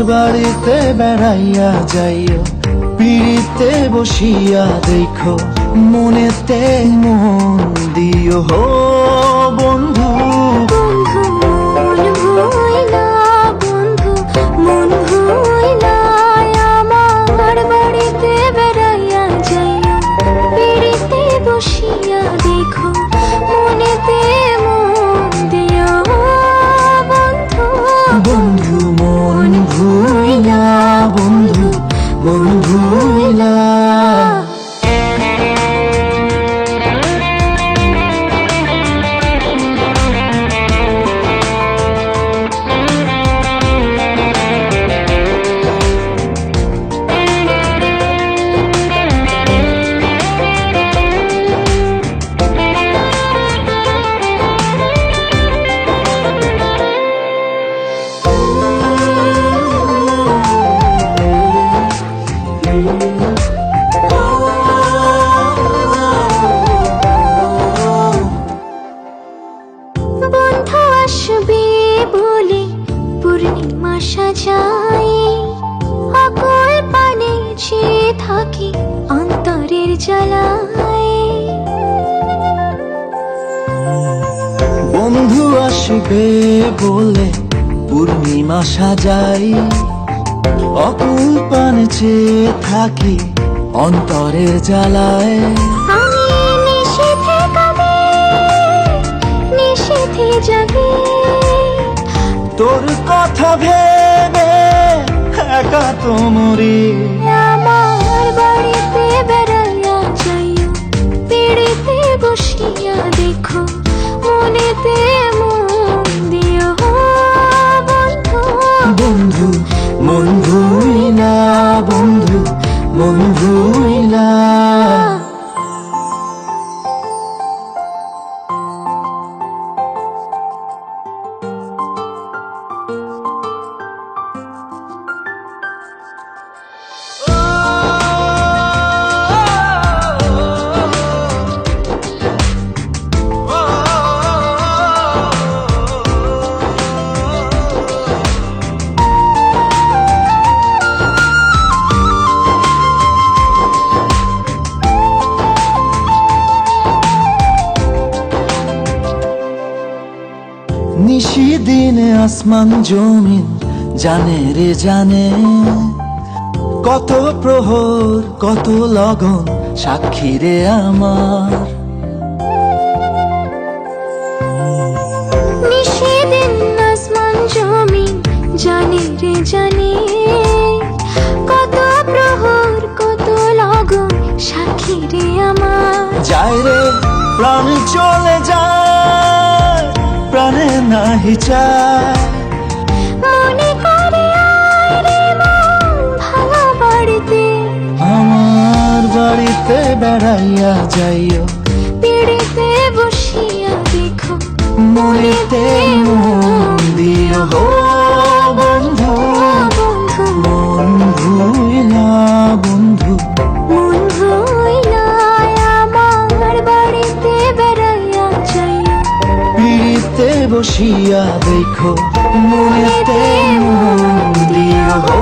বাড়িতে বেড়াইয়া যাইও, পিড়িতে বসিয়া দেখো, মনেতে মন দিও হো বন্ধু। বন্ধু মন ভুইলা, বন্ধু মন ভুইলা, আমার বাড়িতে বেড়াইয়া যাইও, পিড়িতে বসিয়া দেখো, মনেতে মন দিও বন্ধু। বন্ধু মন ভুইলা, বন্ধু মন ভুইলা। বন্ধু আসবে বলে পূর্ণিমা সাজাই, আকুল পানে চেয়ে থাকি অন্তরের জ্বালায়। বন্ধু আসবে বলে পূর্ণিমা সাজাই, অকুল পানে চেয়ে থাকি অন্তরের জ্বালায়। আমি নিষেধে কাঁদে, নিষেধে জাগে, তোর কথা ভেবে একা তো মরি। আমার বাড়িতে বেড়াইয়া যাইও, পিড়িতে বসিয়া দেখো, মনেতে মন দিও বন্ধু। বন্ধু মন ভুইলা, বন্ধু মন ভুইলা। নিশিদিনে আসমান জমিন জানে রে জানে, কত প্রহর কত লগন সাক্ষী রে আমার। নিষেদিন আসমান জমিন জানে রে জানে, কত প্রহর কত লগন সাক্ষী রে আমার। যায় রে প্রাণ চলে যায়, প্রাণে নাহি চায়, মনে করে আয় রে মন ভাঙা বাড়িতে, আমার বাড়িতে বেড়াইয়া যাইও, পিড়িতে বসিয়া দেখো, মনেতে মন দিও হো বন্ধু। বন্ধু মন ভুইলা, বন্ধু মন ভুইলা, আমার বাড়িতে বেড়াইয়া যাইও, পিড়িতে বসিয়া দেখো, মনেতে মন দিও হো